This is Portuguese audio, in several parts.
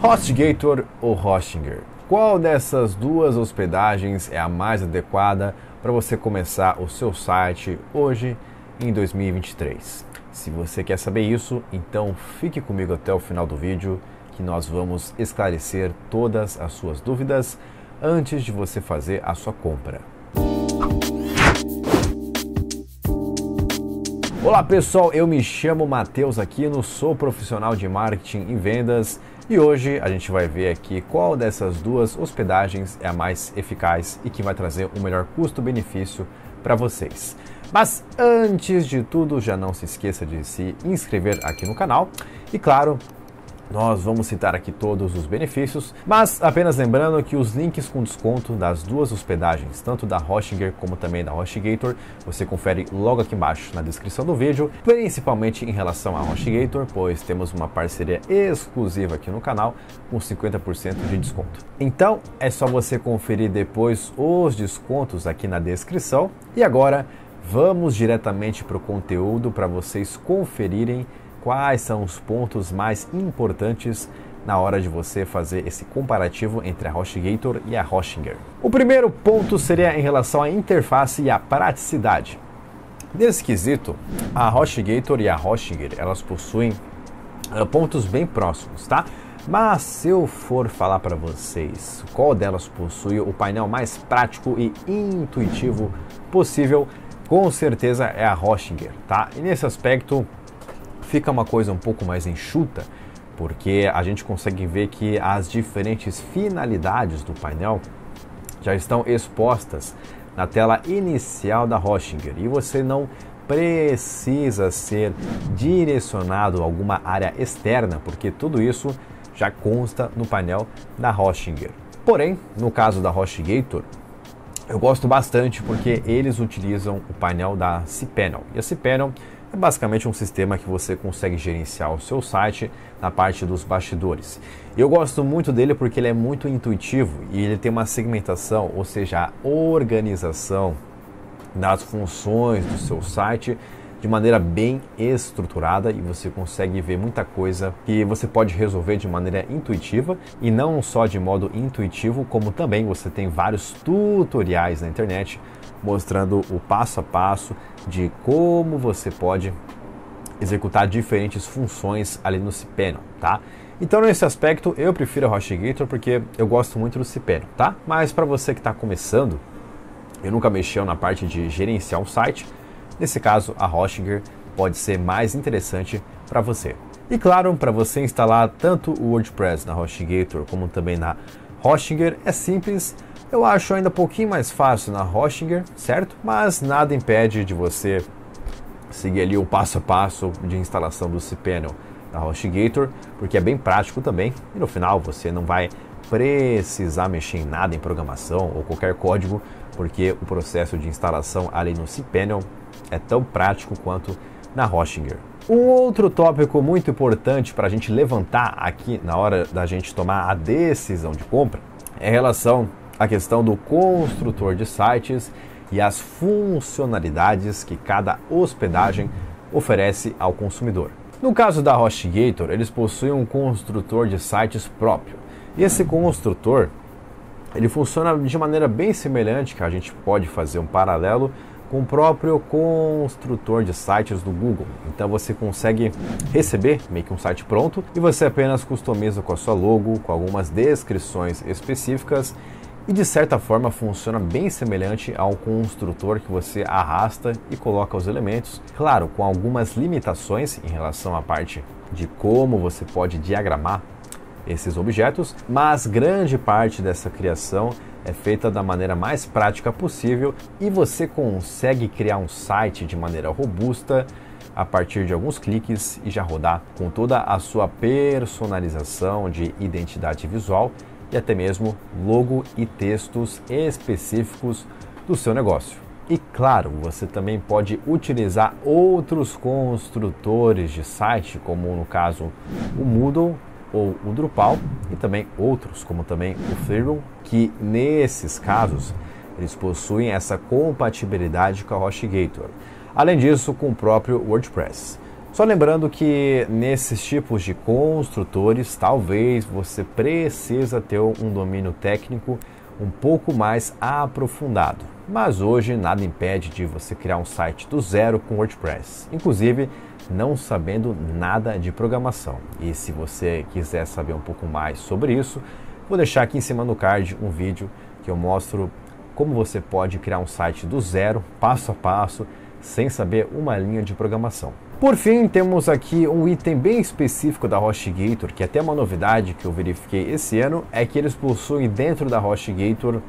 HostGator ou Hostinger? Qual dessas duas hospedagens é a mais adequada para você começar o seu site hoje em 2023? Se você quer saber isso, então fique comigo até o final do vídeo que nós vamos esclarecer todas as suas dúvidas antes de você fazer a sua compra. Olá pessoal, eu me chamo Matheus Aquino, sou profissional de marketing e vendas e hoje a gente vai ver aqui qual dessas duas hospedagens é a mais eficaz e que vai trazer o melhor custo-benefício para vocês. Mas antes de tudo, já não se esqueça de se inscrever aqui no canal e claro, nós vamos citar aqui todos os benefícios, mas apenas lembrando que os links com desconto das duas hospedagens, tanto da Hostinger como também da HostGator, você confere logo aqui embaixo na descrição do vídeo, principalmente em relação à HostGator, pois temos uma parceria exclusiva aqui no canal com 50% de desconto. Então é só você conferir depois os descontos aqui na descrição. E agora vamos diretamente para o conteúdo para vocês conferirem quais são os pontos mais importantes na hora de você fazer esse comparativo entre a HostGator e a Hostinger. O primeiro ponto seria em relação à interface e à praticidade. Nesse quesito, a HostGator e a Hostinger, elas possuem pontos bem próximos, tá? Mas se eu for falar para vocês qual delas possui o painel mais prático e intuitivo possível, com certeza é a Hostinger, tá? E nesse aspecto fica uma coisa um pouco mais enxuta, porque a gente consegue ver que as diferentes finalidades do painel já estão expostas na tela inicial da Hostinger e você não precisa ser direcionado a alguma área externa, porque tudo isso já consta no painel da Hostinger. Porém, no caso da HostGator, eu gosto bastante porque eles utilizam o painel da cPanel. E a cPanel é basicamente um sistema que você consegue gerenciar o seu site na parte dos bastidores. Eu gosto muito dele porque ele é muito intuitivo e ele tem uma segmentação, ou seja, a organização das funções do seu site de maneira bem estruturada e você consegue ver muita coisa que você pode resolver de maneira intuitiva e não só de modo intuitivo, como também você tem vários tutoriais na internet mostrando o passo a passo de como você pode executar diferentes funções ali no cPanel, tá? Então nesse aspecto eu prefiro a HostGator porque eu gosto muito do cPanel, tá? Mas para você que está começando e nunca mexeu na parte de gerenciar um site, nesse caso a Hostinger pode ser mais interessante para você. E claro, para você instalar tanto o WordPress na HostGator como também na Hostinger é simples. Eu acho ainda um pouquinho mais fácil na Hostinger, certo? Mas nada impede de você seguir ali o passo a passo de instalação do cPanel da HostGator, porque é bem prático também e no final você não vai precisar mexer em nada em programação ou qualquer código, porque o processo de instalação ali no cPanel é tão prático quanto na Hostinger. Um outro tópico muito importante para a gente levantar aqui na hora da gente tomar a decisão de compra é em relação à questão do construtor de sites e as funcionalidades que cada hospedagem oferece ao consumidor. No caso da HostGator, eles possuem um construtor de sites próprio. E esse construtor, ele funciona de maneira bem semelhante, que a gente pode fazer um paralelo com o próprio construtor de sites do Google. Então você consegue receber meio que um site pronto e você apenas customiza com a sua logo, com algumas descrições específicas e de certa forma funciona bem semelhante ao construtor que você arrasta e coloca os elementos, claro, com algumas limitações em relação à parte de como você pode diagramar esses objetos, mas grande parte dessa criação é feita da maneira mais prática possível e você consegue criar um site de maneira robusta a partir de alguns cliques e já rodar com toda a sua personalização de identidade visual e até mesmo logo e textos específicos do seu negócio. E claro, você também pode utilizar outros construtores de site, como no caso o Moodle ou o Drupal, e também outros, como também o Threadrunner, que nesses casos eles possuem essa compatibilidade com a HostGator. Além disso, com o próprio WordPress. Só lembrando que nesses tipos de construtores, talvez você precisa ter um domínio técnico um pouco mais aprofundado. Mas hoje nada impede de você criar um site do zero com WordPress, inclusive não sabendo nada de programação. E se você quiser saber um pouco mais sobre isso, vou deixar aqui em cima no card um vídeo que eu mostro como você pode criar um site do zero, passo a passo, sem saber uma linha de programação. Por fim, temos aqui um item bem específico da HostGator, que é até uma novidade que eu verifiquei esse ano, é que eles possuem dentro da HostGator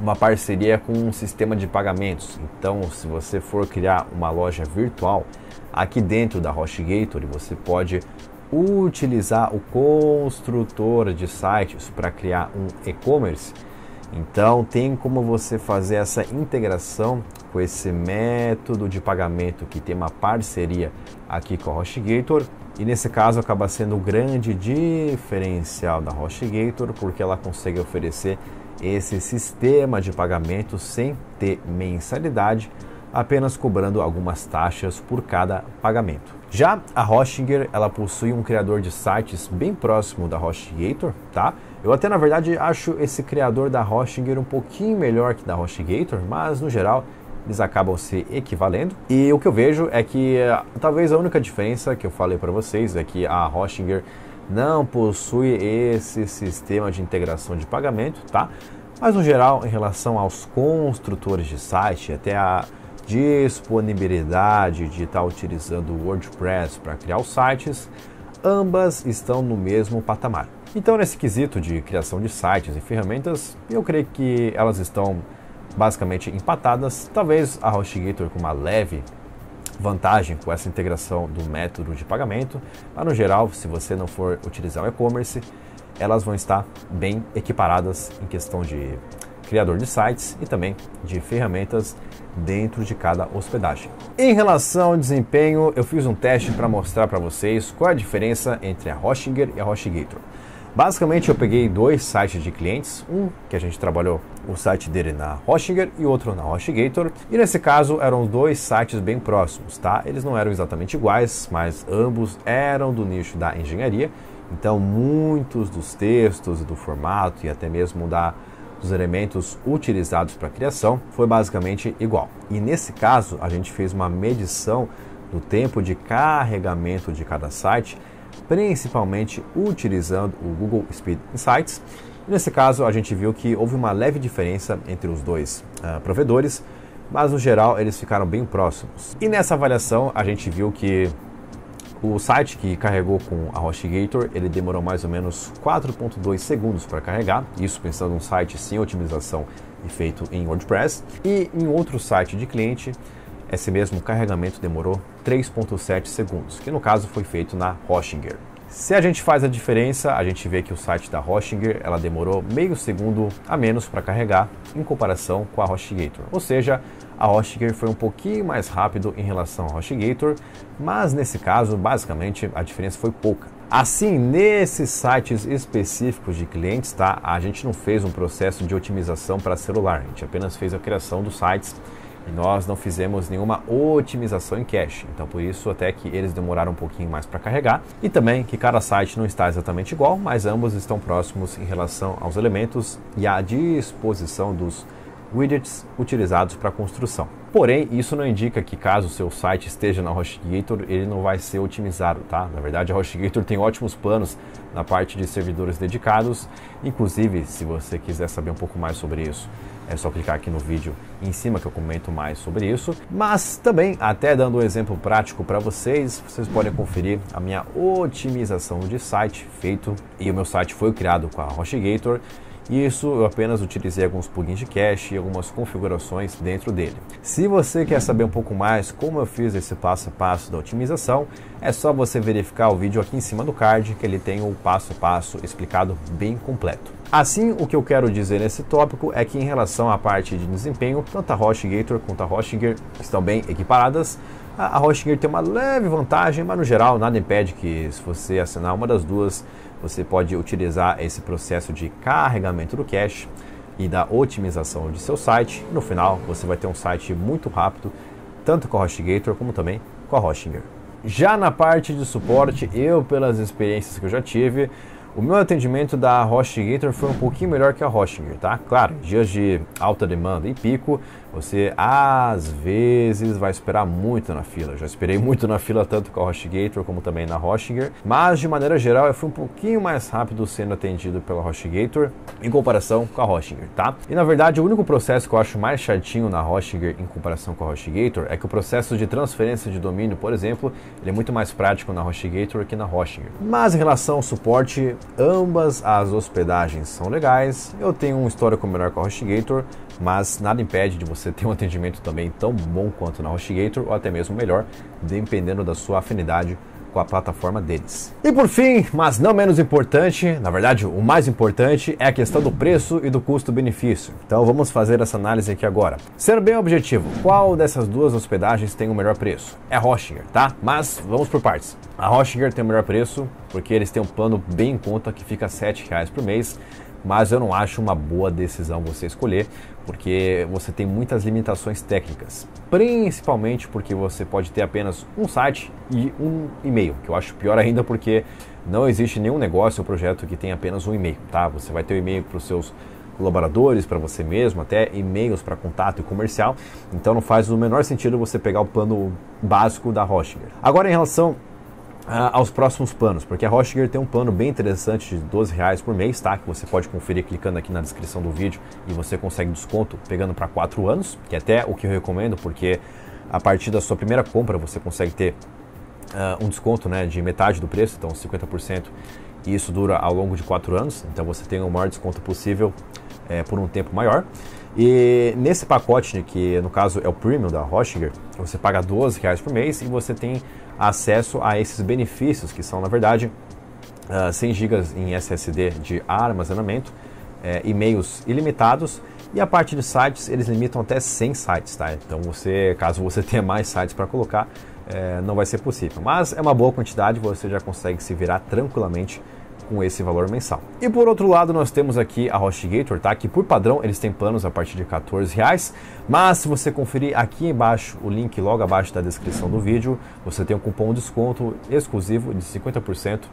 uma parceria com um sistema de pagamentos. Então, se você for criar uma loja virtual aqui dentro da HostGator, você pode utilizar o construtor de sites para criar um e-commerce. Então tem como você fazer essa integração com esse método de pagamento que tem uma parceria aqui com a HostGator, e nesse caso acaba sendo o grande diferencial da HostGator, porque ela consegue oferecer esse sistema de pagamento sem ter mensalidade, apenas cobrando algumas taxas por cada pagamento. Já a Hostinger, ela possui um criador de sites bem próximo da HostGator, tá? Eu até na verdade acho esse criador da Hostinger um pouquinho melhor que da HostGator, mas no geral eles acabam se equivalendo. E o que eu vejo é que talvez a única diferença que eu falei para vocês é que a Hostinger não possui esse sistema de integração de pagamento, tá? Mas no geral, em relação aos construtores de site, até a disponibilidade de estar utilizando o WordPress para criar os sites, ambas estão no mesmo patamar. Então, nesse quesito de criação de sites e ferramentas, eu creio que elas estão basicamente empatadas. Talvez a HostGator com uma leve vantagem com essa integração do método de pagamento, mas no geral, se você não for utilizar o e-commerce, elas vão estar bem equiparadas em questão de criador de sites e também de ferramentas dentro de cada hospedagem. Em relação ao desempenho, eu fiz um teste para mostrar para vocês qual é a diferença entre a Hostinger e a HostGator. Basicamente eu peguei dois sites de clientes, um que a gente trabalhou o site dele na Hostinger e outro na HostGator, e nesse caso eram dois sites bem próximos, tá? Eles não eram exatamente iguais, mas ambos eram do nicho da engenharia, então muitos dos textos, do formato e até mesmo dos elementos utilizados para a criação foi basicamente igual. E nesse caso a gente fez uma medição do tempo de carregamento de cada site, principalmente utilizando o Google Speed Insights. E nesse caso a gente viu que houve uma leve diferença entre os dois provedores, mas no geral eles ficaram bem próximos. E nessa avaliação a gente viu que o site que carregou com a HostGator, ele demorou mais ou menos 4,2 segundos para carregar, isso pensando num site sem otimização e feito em WordPress. E em outro site de cliente, esse mesmo carregamento demorou 3,7 segundos, que no caso foi feito na Hostinger. Se a gente faz a diferença, a gente vê que o site da Hostinger, ela demorou meio segundo a menos para carregar em comparação com a HostGator. Ou seja, a Hostinger foi um pouquinho mais rápido em relação à HostGator, mas nesse caso, basicamente, a diferença foi pouca. Assim, nesses sites específicos de clientes, tá? A gente não fez um processo de otimização para celular, a gente apenas fez a criação dos sites e nós não fizemos nenhuma otimização em cache, então por isso até que eles demoraram um pouquinho mais para carregar, e também que cada site não está exatamente igual, mas ambos estão próximos em relação aos elementos e à disposição dos widgets utilizados para a construção. Porém, isso não indica que caso o seu site esteja na HostGator, ele não vai ser otimizado, tá? Na verdade, a HostGator tem ótimos planos na parte de servidores dedicados. Inclusive, se você quiser saber um pouco mais sobre isso, é só clicar aqui no vídeo em cima que eu comento mais sobre isso. Mas também, até dando um exemplo prático para vocês, vocês podem conferir a minha otimização de site feito, e o meu site foi criado com a HostGator. E isso eu apenas utilizei alguns plugins de cache e algumas configurações dentro dele. Se você quer saber um pouco mais como eu fiz esse passo a passo da otimização, é só você verificar o vídeo aqui em cima do card, que ele tem o passo a passo explicado bem completo. Assim, o que eu quero dizer nesse tópico é que em relação à parte de desempenho, tanto a HostGator quanto a Hostinger estão bem equiparadas. A Hostinger tem uma leve vantagem, mas no geral nada impede que, se você assinar uma das duas, você pode utilizar esse processo de carregamento do cache e da otimização de seu site. No final, você vai ter um site muito rápido, tanto com a HostGator como também com a Hostinger. Já na parte de suporte, pelas experiências que eu já tive, o meu atendimento da HostGator foi um pouquinho melhor que a Hostinger, tá? Claro, dias de alta demanda e pico, você às vezes vai esperar muito na fila. Eu já esperei muito na fila tanto com a HostGator como também na Hostinger, mas de maneira geral eu fui um pouquinho mais rápido sendo atendido pela HostGator em comparação com a Hostinger, tá? E na verdade o único processo que eu acho mais chatinho na Hostinger em comparação com a HostGator é que o processo de transferência de domínio, por exemplo, ele é muito mais prático na HostGator que na Hostinger. Mas em relação ao suporte, ambas as hospedagens são legais. Eu tenho um histórico melhor com a HostGator, mas nada impede de você ter um atendimento também tão bom quanto na HostGator, ou até mesmo melhor, dependendo da sua afinidade com a plataforma deles. E por fim, mas não menos importante, na verdade o mais importante, é a questão do preço e do custo-benefício. Então vamos fazer essa análise aqui agora. Sendo bem objetivo, qual dessas duas hospedagens tem o melhor preço? É a Hostinger, tá? Mas vamos por partes. A Hostinger tem o melhor preço porque eles têm um plano bem em conta que fica R$ 7,00 por mês, mas eu não acho uma boa decisão você escolher, porque você tem muitas limitações técnicas, principalmente porque você pode ter apenas um site e um e-mail, que eu acho pior ainda porque não existe nenhum negócio ou projeto que tenha apenas um e-mail, tá? Você vai ter o e-mail para os seus colaboradores, para você mesmo, até e-mails para contato e comercial, então não faz o menor sentido você pegar o plano básico da Hostinger. Agora em relação aos próximos planos, porque a Hostinger tem um plano bem interessante de R$ 12,00 por mês, tá? Que você pode conferir clicando aqui na descrição do vídeo e você consegue desconto pegando para 4 anos, que é até o que eu recomendo, porque a partir da sua primeira compra você consegue ter um desconto, né, de metade do preço, então 50%, e isso dura ao longo de 4 anos, então você tem o maior desconto possível por um tempo maior. E nesse pacote, que no caso é o Premium da Hostinger, você paga R$ 12,00 por mês e você tem acesso a esses benefícios, que são na verdade 100 GB em SSD de armazenamento, e-mails ilimitados, e a parte de sites eles limitam até 100 sites, tá? Então caso você tenha mais sites para colocar, não vai ser possível, mas é uma boa quantidade, você já consegue se virar tranquilamente com esse valor mensal. E por outro lado nós temos aqui a HostGator, tá? Que por padrão eles têm planos a partir de R$ 14,00, mas se você conferir aqui embaixo, o link logo abaixo da descrição do vídeo, você tem um cupom de desconto exclusivo de 50%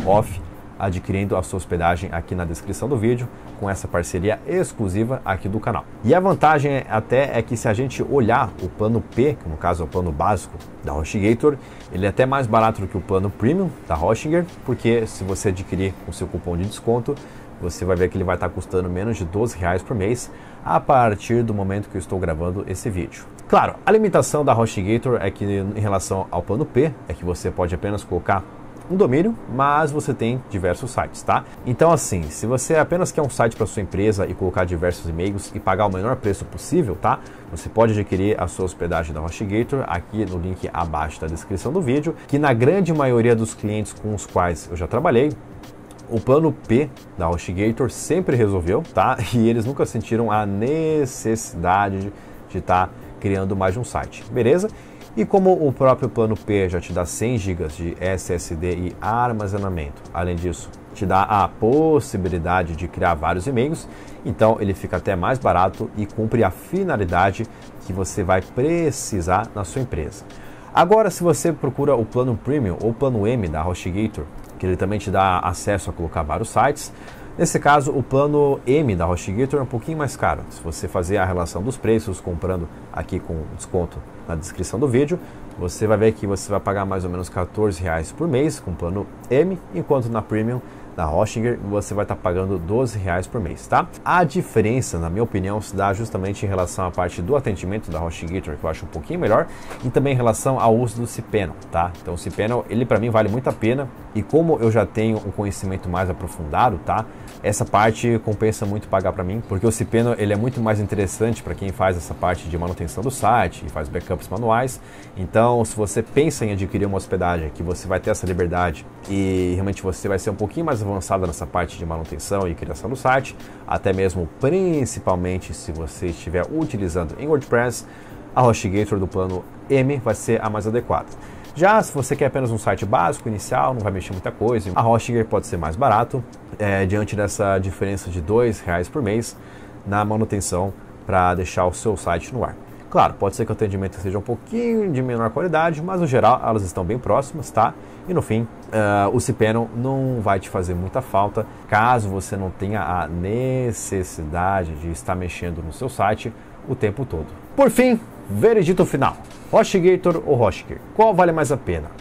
off adquirindo a sua hospedagem aqui na descrição do vídeo, com essa parceria exclusiva aqui do canal. E a vantagem até é que se a gente olhar o plano P, que no caso é o plano básico da HostGator, ele é até mais barato do que o plano Premium da Hostinger, porque se você adquirir com seu cupom de desconto, você vai ver que ele vai estar custando menos de R$ 12,00 por mês a partir do momento que eu estou gravando esse vídeo. Claro, a limitação da HostGator é que em relação ao plano P, é que você pode apenas colocar um domínio, mas você tem diversos sites, tá? Então assim, se você apenas quer um site para sua empresa e colocar diversos e-mails e pagar o menor preço possível, tá? Você pode adquirir a sua hospedagem da HostGator aqui no link abaixo da descrição do vídeo, que na grande maioria dos clientes com os quais eu já trabalhei, o plano P da HostGator sempre resolveu, tá? E eles nunca sentiram a necessidade de estar criando mais de um site, beleza? E como o próprio plano P já te dá 100 GB de SSD e armazenamento, além disso, te dá a possibilidade de criar vários e-mails, então ele fica até mais barato e cumpre a finalidade que você vai precisar na sua empresa. Agora, se você procura o plano Premium ou plano M da HostGator, que ele também te dá acesso a colocar vários sites, nesse caso, o plano M da HostGator é um pouquinho mais caro. Se você fazer a relação dos preços, comprando aqui com desconto na descrição do vídeo, você vai ver que você vai pagar mais ou menos R$ 14,00 por mês com o plano M, enquanto na Premium da Hostinger você vai estar pagando R$ 12,00 por mês, tá? A diferença, na minha opinião, se dá justamente em relação à parte do atendimento da HostGator, que eu acho um pouquinho melhor, e também em relação ao uso do cPanel, tá? Então o cPanel, ele para mim vale muito a pena, e como eu já tenho um conhecimento mais aprofundado, tá? Essa parte compensa muito pagar para mim, porque o cPanel ele é muito mais interessante para quem faz essa parte de manutenção do site e faz backups manuais. Então, se você pensa em adquirir uma hospedagem que você vai ter essa liberdade e realmente você vai ser um pouquinho mais avançado nessa parte de manutenção e criação do site, até mesmo principalmente se você estiver utilizando em WordPress, a HostGator do plano M vai ser a mais adequada. Já se você quer apenas um site básico, inicial, não vai mexer muita coisa, a Hostinger pode ser mais barato, diante dessa diferença de R$ 2,00 por mês na manutenção para deixar o seu site no ar. Claro, pode ser que o atendimento seja um pouquinho de menor qualidade, mas no geral elas estão bem próximas, tá? E no fim, o cPanel não vai te fazer muita falta caso você não tenha a necessidade de estar mexendo no seu site o tempo todo. Por fim, veredito final. HostGator ou HostGear? Qual vale mais a pena?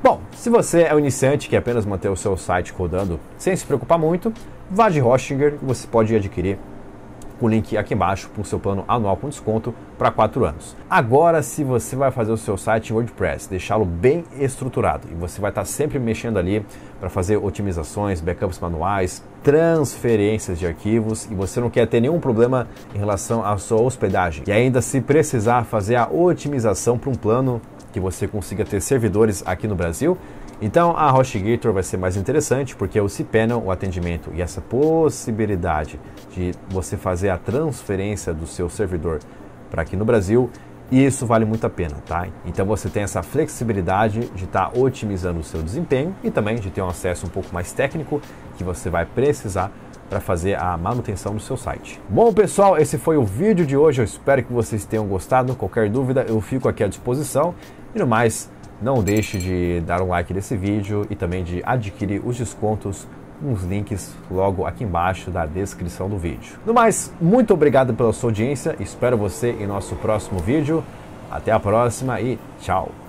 Bom, se você é um iniciante que quer apenas manter o seu site rodando sem se preocupar muito, vá de HostGear e você pode adquirir o link aqui embaixo para o seu plano anual com desconto para 4 anos. Agora, se você vai fazer o seu site em WordPress, deixá-lo bem estruturado e você vai estar sempre mexendo ali para fazer otimizações, backups manuais, transferências de arquivos e você não quer ter nenhum problema em relação à sua hospedagem e ainda se precisar fazer a otimização para um plano que você consiga ter servidores aqui no Brasil, então a HostGator vai ser mais interessante porque o cPanel, o atendimento e essa possibilidade de você fazer a transferência do seu servidor para aqui no Brasil, isso vale muito a pena, tá? Então você tem essa flexibilidade de estar otimizando o seu desempenho e também de ter um acesso um pouco mais técnico que você vai precisar para fazer a manutenção do seu site. Bom, pessoal, esse foi o vídeo de hoje. Eu espero que vocês tenham gostado. Qualquer dúvida, eu fico aqui à disposição. E no mais, não deixe de dar um like nesse vídeo e também de adquirir os descontos nos links logo aqui embaixo da descrição do vídeo. No mais, muito obrigado pela sua audiência. Espero você em nosso próximo vídeo. Até a próxima e tchau!